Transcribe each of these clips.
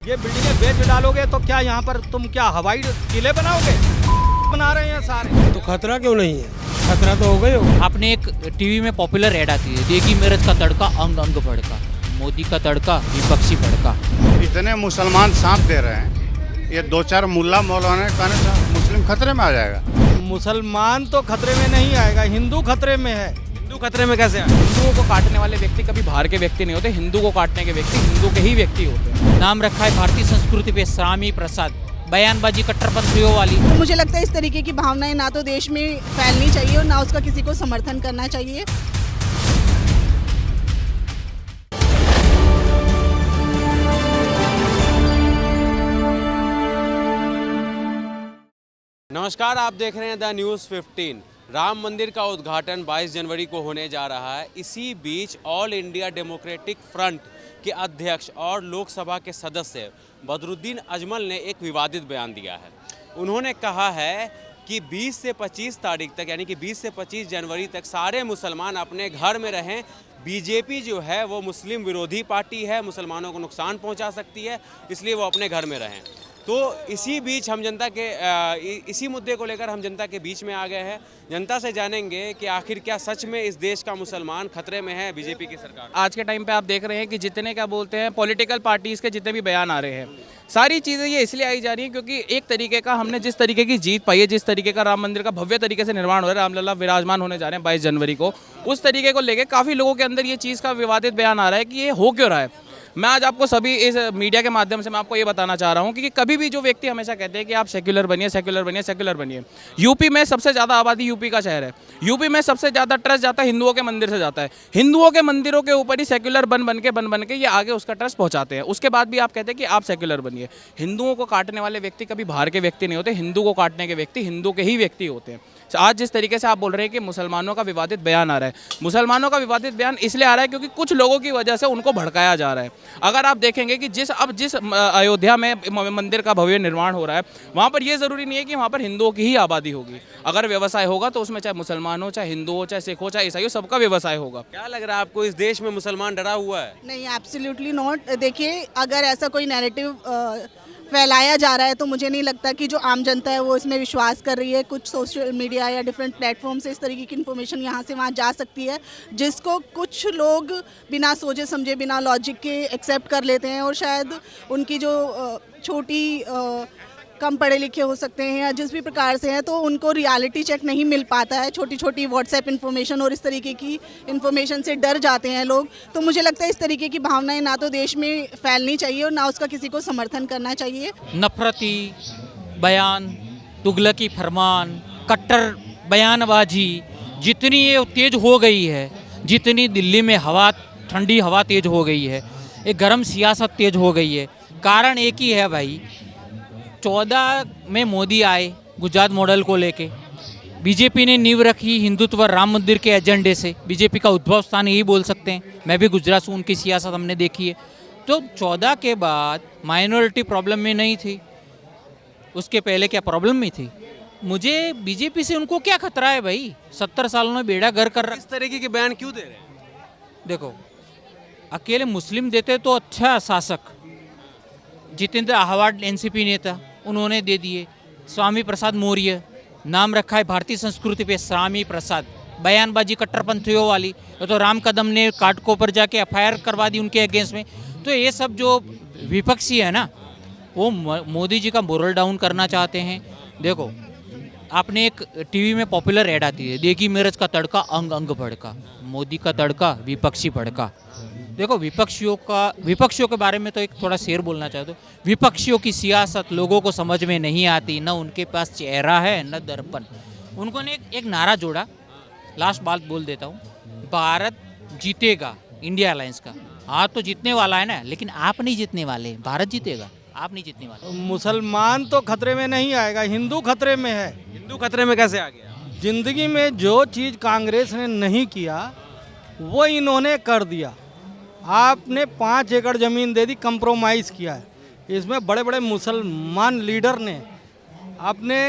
ये बिल्डिंगें बेच डालोगे तो क्या यहाँ पर तुम क्या हवाई किले बनाओगे? बना रहे हैं सारे। तो खतरा क्यों नहीं है? खतरा तो हो गई हो। आपने एक टीवी में पॉपुलर ऐड आती है, देगी मेरठ का तड़का अंग अंग भड़का, मोदी का तड़का विपक्षी भड़का। इतने मुसलमान साथ दे रहे हैं, ये दो चार मुल्ला मौलाना कहने से मुस्लिम खतरे में आ जाएगा। मुसलमान तो खतरे में नहीं आएगा, हिंदू खतरे में है। हिंदू खतरे में कैसे आए? हिंदुओं को काटने वाले व्यक्ति कभी बाहर के व्यक्ति नहीं होते, हिंदू को काटने के व्यक्ति हिंदू के ही व्यक्ति होते हैं। नाम रखा है भारतीय संस्कृति पे स्वामी प्रसाद, बयानबाजी कट्टरपंथियों वाली। तो मुझे लगता है इस तरीके की भावनाएं ना तो देश में फैलनी चाहिए और ना उसका किसी को समर्थन करना चाहिए। नमस्कार, आप देख रहे हैं द न्यूज़ 15। राम मंदिर का उद्घाटन 22 जनवरी को होने जा रहा है। इसी बीच ऑल इंडिया डेमोक्रेटिक फ्रंट के अध्यक्ष और लोकसभा के सदस्य बदरुद्दीन अजमल ने एक विवादित बयान दिया है। उन्होंने कहा है कि 20 से 25 तारीख तक, यानी कि 20 से 25 जनवरी तक सारे मुसलमान अपने घर में रहें। बीजेपी जो है वो मुस्लिम विरोधी पार्टी है, मुसलमानों को नुकसान पहुंचा सकती है, इसलिए वो अपने घर में रहें। तो इसी बीच हम जनता के इसी मुद्दे को लेकर हम जनता के बीच में आ गए हैं। जनता से जानेंगे कि आखिर क्या सच में इस देश का मुसलमान खतरे में है बीजेपी की सरकार। आज के टाइम पे आप देख रहे हैं कि जितने क्या बोलते हैं पॉलिटिकल पार्टीज़ के जितने भी बयान आ रहे हैं, सारी चीज़ें ये इसलिए आई जा रही हैं क्योंकि एक तरीके का हमने जिस तरीके की जीत पाई है, जिस तरीके का राम मंदिर का भव्य तरीके से निर्माण हो रहा है, रामलला विराजमान होने जा रहे हैं 22 जनवरी को, उस तरीके को लेकर काफ़ी लोगों के अंदर ये चीज़ का विवादित बयान आ रहा है कि ये हो क्यों रहा है। मैं आज आपको सभी इस मीडिया के माध्यम से मैं आपको ये बताना चाह रहा हूँ कि कभी भी जो व्यक्ति हमेशा कहते हैं कि आप सेक्युलर बनिए, सेक्युलर बनिए, सेक्युलर बनिए। यूपी में सबसे ज़्यादा आबादी यूपी का शहर है, यूपी में सबसे ज़्यादा ट्रस्ट जाता है हिंदुओं के मंदिर से जाता है। हिंदुओं के मंदिरों के ऊपर ही सेक्युलर बन के ये आगे उसका ट्रस्ट पहुँचाते हैं। उसके बाद भी आप कहते हैं कि आप सेक्युलर बनिए। हिंदुओं को काटने वाले व्यक्ति कभी बाहर के व्यक्ति नहीं होते, हिंदू को काटने के व्यक्ति हिंदू के ही व्यक्ति होते हैं। आज जिस तरीके से आप बोल रहे हैं कि मुसलमानों का विवादित बयान आ रहा है, मुसलमानों का विवादित बयान इसलिए आ रहा है क्योंकि कुछ लोगों की वजह से उनको भड़काया जा रहा है। अगर आप देखेंगे कि जिस अयोध्या में मंदिर का भव्य निर्माण हो रहा है, वहाँ पर यह ज़रूरी नहीं है कि वहाँ पर हिंदुओं की ही आबादी होगी। अगर व्यवसाय होगा तो उसमें चाहे मुसलमान हो, चाहे हिंदू हो, चाहे सिख हो, चाहे ईसाई हो, सबका व्यवसाय होगा। क्या लग रहा है आपको, इस देश में मुसलमान डरा हुआ है? नहीं, एब्सोल्युटली नॉट। देखिए, अगर ऐसा कोई नैरेटिव फैलाया जा रहा है तो मुझे नहीं लगता कि जो आम जनता है वो इसमें विश्वास कर रही है। कुछ सोशल मीडिया या डिफरेंट प्लेटफॉर्म से इस तरीके की इन्फॉर्मेशन यहाँ से वहाँ जा सकती है, जिसको कुछ लोग बिना सोचे समझे, बिना लॉजिक के एक्सेप्ट कर लेते हैं और शायद उनकी जो छोटी कम पढ़े लिखे हो सकते हैं या जिस भी प्रकार से हैं, तो उनको रियलिटी चेक नहीं मिल पाता है। छोटी छोटी व्हाट्सएप इन्फॉर्मेशन और इस तरीके की इन्फॉर्मेशन से डर जाते हैं लोग। तो मुझे लगता है इस तरीके की भावनाएं ना तो देश में फैलनी चाहिए और ना उसका किसी को समर्थन करना चाहिए। नफरती बयान, तुगलकी फरमान, कट्टर बयानबाजी जितनी ये तेज हो गई है, जितनी दिल्ली में हवा, ठंडी हवा तेज हो गई है, एक गर्म सियासत तेज हो गई है, कारण एक ही है भाई। 14 में मोदी आए गुजरात मॉडल को लेके, बीजेपी ने नींव रखी हिंदुत्व राम मंदिर के एजेंडे से। बीजेपी का उद्भव स्थान यही बोल सकते हैं। मैं भी गुजरात से, उनकी सियासत हमने देखी है। तो 14 के बाद माइनॉरिटी प्रॉब्लम में नहीं थी, उसके पहले क्या प्रॉब्लम में थी? मुझे बीजेपी से उनको क्या खतरा है भाई? 70 सालों में बेड़ा गर्क कर रहा। इस तरीके के बयान क्यों दे रहे हैं? देखो, अकेले मुस्लिम देते तो अच्छा शासक, जितेंद्र आह्वाड एनसीपी नेता, उन्होंने दे दिए। स्वामी प्रसाद मौर्य, नाम रखा है भारतीय संस्कृति पे स्वामी प्रसाद, बयानबाजी कट्टरपंथियों वाली। तो राम कदम ने काटको पर जाके एफआईआर करवा दी उनके अगेंस्ट में। तो ये सब जो विपक्षी है ना, वो मोदी जी का मोरल डाउन करना चाहते हैं। देखो, आपने एक टीवी में पॉपुलर ऐड आती है, देगी मेरठ का तड़का अंग अंग भड़का, मोदी का तड़का विपक्षी भड़का। देखो, विपक्षियों के बारे में तो एक थोड़ा शेर बोलना चाहता हूँ। विपक्षियों की सियासत लोगों को समझ में नहीं आती, न उनके पास चेहरा है न दर्पण। उन्होंने एक नारा जोड़ा, लास्ट बात बोल देता हूँ, भारत जीतेगा इंडिया अलायंस का। हाँ, तो जीतने वाला है ना, लेकिन आप नहीं जीतने वाले, भारत जीतेगा, आप नहीं जीतने वाले। मुसलमान तो खतरे में नहीं आएगा, हिंदू खतरे में है। हिंदू खतरे में कैसे आ गया? जिंदगी में जो चीज़ कांग्रेस ने नहीं किया वो इन्होंने कर दिया। आपने 5 एकड़ ज़मीन दे दी, कंप्रोमाइज़ किया है। इसमें बड़े बड़े मुसलमान लीडर ने अपने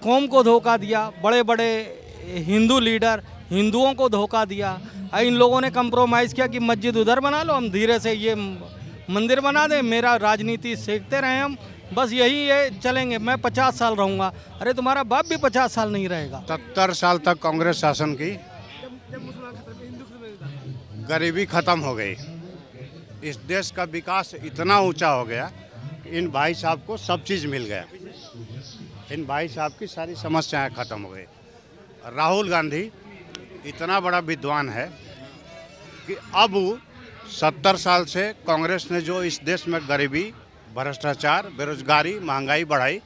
कौम को धोखा दिया, बड़े बड़े हिंदू लीडर हिंदुओं को धोखा दिया। इन लोगों ने कंप्रोमाइज़ किया कि मस्जिद उधर बना लो, हम धीरे से ये मंदिर बना दें, मेरा राजनीति सीखते रहें हम, बस यही ये चलेंगे। मैं 50 साल रहूँगा, अरे तुम्हारा बाप भी 50 साल नहीं रहेगा। 70 साल तक कांग्रेस शासन की, गरीबी खत्म हो गई, इस देश का विकास इतना ऊंचा हो गया, इन भाई साहब को सब चीज़ मिल गया, इन भाई साहब की सारी समस्याएं खत्म हो गई। राहुल गांधी इतना बड़ा विद्वान है कि अब 70 साल से कांग्रेस ने जो इस देश में गरीबी, भ्रष्टाचार, बेरोजगारी, महंगाई बढ़ाई,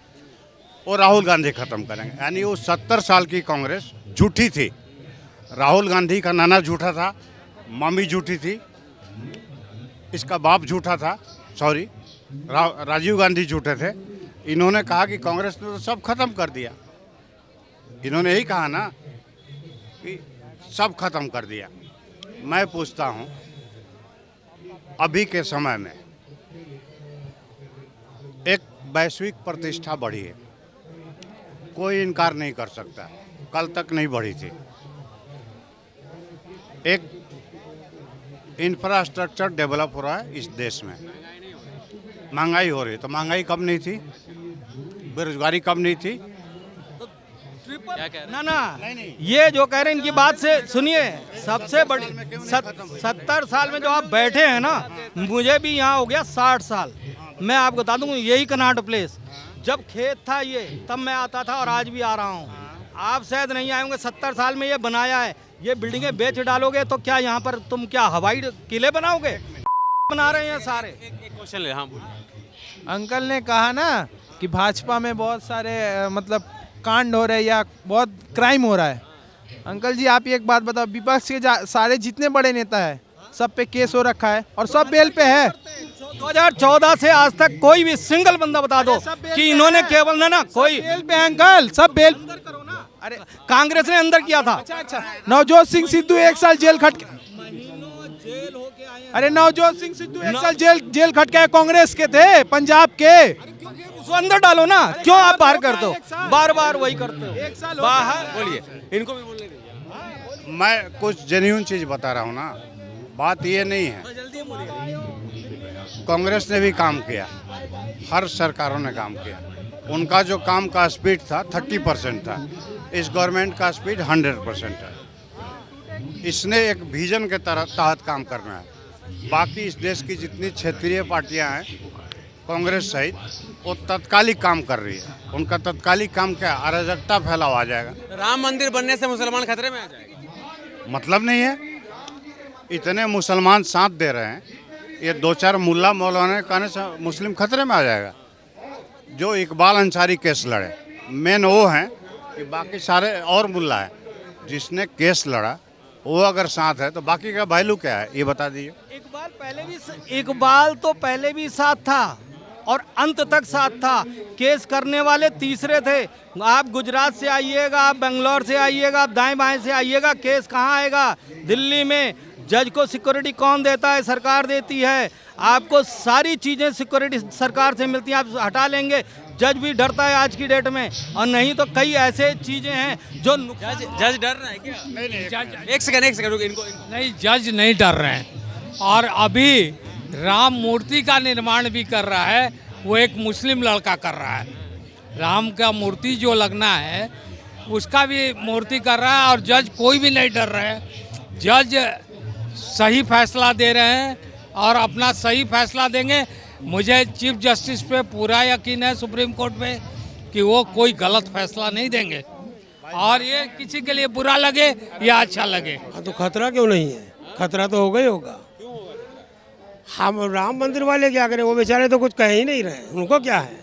वो राहुल गांधी खत्म करेंगे। यानी वो 70 साल की कांग्रेस झूठी थी। राहुल गांधी का नाना झूठा था, मम्मी झूठी थी, इसका बाप झूठा था, सॉरी राजीव गांधी झूठे थे। इन्होंने कहा कि कांग्रेस ने तो सब खत्म कर दिया, इन्होंने यही कहा ना कि सब खत्म कर दिया। मैं पूछता हूँ, अभी के समय में एक वैश्विक प्रतिष्ठा बढ़ी है, कोई इनकार नहीं कर सकता, कल तक नहीं बढ़ी थी। एक इंफ्रास्ट्रक्चर डेवलप हो रहा है इस देश में, महंगाई हो रही है, तो महंगाई कब नहीं थी, बेरोजगारी कब नहीं थी? क्या कह रहे हैं? ना ये जो कह रहे हैं इनकी बात से सुनिए, सबसे बड़ी 70 साल में जो आप बैठे हैं ना, मुझे भी यहाँ हो गया 60 साल। मैं आपको बता दूँ, यही कनाट प्लेस जब खेत था ये, तब मैं आता था और आज भी आ रहा हूँ। आप शायद नहीं आए होंगे, 70 साल में ये बनाया है। ये बिल्डिंगें बेच डालोगे तो क्या यहाँ पर तुम क्या हवाई किले बनाओगे? बना रहे हैं सारे। एक क्वेश्चन ले, हाँ बोलिए। अंकल ने कहा ना कि भाजपा में बहुत सारे मतलब कांड हो रहे हैं या बहुत क्राइम हो रहा है। अंकल जी आप एक बात बताओ, विपक्ष के सारे जितने बड़े नेता हैं सब पे केस हो रखा है और सब बेल पे है। 2014 से आज तक कोई भी सिंगल बंदा बता दो कि इन्होंने केवल ना कोई बेल पे है अंकल, सब बेल। अरे कांग्रेस ने अंदर किया था। अच्छा नवजोत सिंह सिद्धू 1 साल जेल खट, अरे नवजोत सिंह सिद्धू 1 साल जेल खट के कांग्रेस के थे, पंजाब के। उसको अंदर डालो ना, क्यों आप बाहर कर दो? बार बार वही करते हो। बाहर बोलिए, इनको भी बोलने दीजिए। मैं कुछ जेन्युइन चीज़ बता रहा हूँ ना, बात ये नहीं है। कांग्रेस ने भी काम किया, हर सरकारों ने काम किया। उनका जो काम का स्पीड था 30% था, इस गवर्नमेंट का स्पीड 100% है। इसने एक विजन के तहत काम करना है। बाकी इस देश की जितनी क्षेत्रीय पार्टियां हैं, कांग्रेस सहित, वो तत्कालिक काम कर रही है। उनका तत्कालिक काम क्या, अराजकता फैलाव आ जाएगा। राम मंदिर बनने से मुसलमान खतरे में आ जाएगा? मतलब नहीं है, इतने मुसलमान साथ दे रहे हैं, ये 2-4 मुल्ला मौलाना कहने से मुस्लिम खतरे में आ जाएगा। जो इकबाल अंसारी केस लड़े, मेन वो हैं कि बाकी सारे और मुल्ला है। जिसने केस लड़ा वो अगर साथ है तो बाकी का वैल्यू क्या है, ये बता दीजिए। इकबाल तो पहले भी साथ था और अंत तक साथ था। केस करने वाले तीसरे थे। आप गुजरात से आइएगा, आप बेंगलोर से आइएगा, आप दाएं बाएं से आइएगा, केस कहाँ आएगा? दिल्ली में। जज को सिक्योरिटी कौन देता है? सरकार देती है। आपको सारी चीज़ें सिक्योरिटी सरकार से मिलती हैं, आप हटा लेंगे, जज भी डरता है आज की डेट में। और नहीं तो कई ऐसे चीज़ें हैं जो जज डर रहा है क्या? नहीं, एक सेकंड इनको नहीं, जज नहीं डर रहे हैं। और अभी राम मूर्ति का निर्माण भी कर रहा है, वो एक मुस्लिम लड़का कर रहा है। राम का मूर्ति जो लगना है उसका भी मूर्ति कर रहा है, और जज कोई भी नहीं डर रहे हैं। जज सही फैसला दे रहे हैं और अपना सही फैसला देंगे। मुझे चीफ जस्टिस पे पूरा यकीन है, सुप्रीम कोर्ट में, कि वो कोई गलत फैसला नहीं देंगे। और ये किसी के लिए बुरा लगे या अच्छा लगे। हाँ तो खतरा क्यों नहीं है? खतरा तो होगा ही होगा। हम राम मंदिर वाले क्या करें, वो बेचारे तो कुछ कह ही नहीं रहे, उनको क्या है।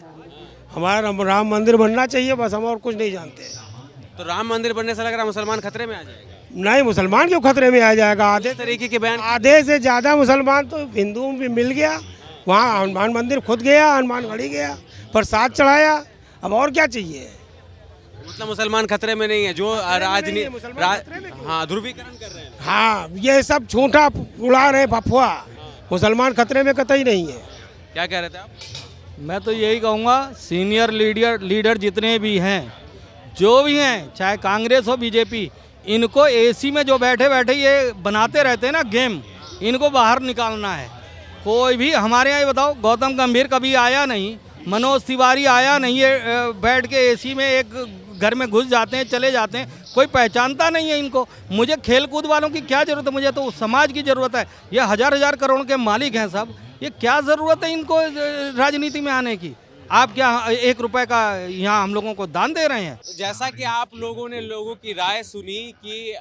हमारा राम मंदिर बनना चाहिए, बस हम और कुछ नहीं जानते। तो राम मंदिर बनने से लग रहा है मुसलमान खतरे में आ जाएगा? नहीं, मुसलमान क्यों खतरे में आ जाएगा? आधे तरीके के बयान, आधे से ज़्यादा मुसलमान तो हिंदुओं में मिल गया। वहाँ हनुमान मंदिर खुद गया, हनुमान गढ़ी गया, प्रसाद चढ़ाया, अब और क्या चाहिए? मतलब मुसलमान खतरे में नहीं है, जो राजनीति, हाँ, ध्रुवीकरण कर रहे हैं। हाँ, ये सब झूठा उड़ा रहे अफवाह। मुसलमान खतरे में कतई नहीं है। क्या कह रहे थे आप? मैं तो यही कहूँगा, सीनियर लीडर जितने भी हैं, जो भी हैं, चाहे कांग्रेस हो बीजेपी, इनको एसी में जो बैठे बैठे ये बनाते रहते हैं ना गेम, इनको बाहर निकालना है। कोई भी हमारे यहाँ, ये बताओ, गौतम गंभीर कभी आया नहीं, मनोज तिवारी आया नहीं है, बैठ के एसी में एक घर में घुस जाते हैं, चले जाते हैं, कोई पहचानता नहीं है इनको। मुझे खेल कूद वालों की क्या ज़रूरत है, मुझे तो समाज की ज़रूरत है। ये हजार हजार करोड़ के मालिक हैं सब, ये क्या ज़रूरत है इनको राजनीति में आने की? आप क्या 1 रुपए का यहाँ हम लोगों को दान दे रहे हैं? जैसा कि आप लोगों ने लोगों की राय सुनी कि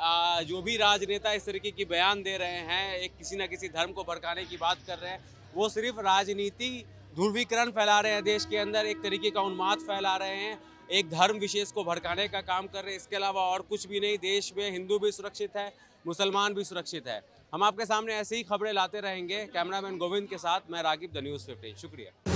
जो भी राजनेता इस तरीके की बयान दे रहे हैं, एक किसी न किसी धर्म को भड़काने की बात कर रहे हैं, वो सिर्फ राजनीति ध्रुवीकरण फैला रहे हैं देश के अंदर, एक तरीके का उन्माद फैला रहे हैं, एक धर्म विशेष को भड़काने का काम कर रहे हैं। इसके अलावा और कुछ भी नहीं। देश में हिंदू भी सुरक्षित है, मुसलमान भी सुरक्षित है। हम आपके सामने ऐसे ही खबरें लाते रहेंगे। कैमरामैन गोविंद के साथ मैं रागिब, द न्यूज़ 15। शुक्रिया।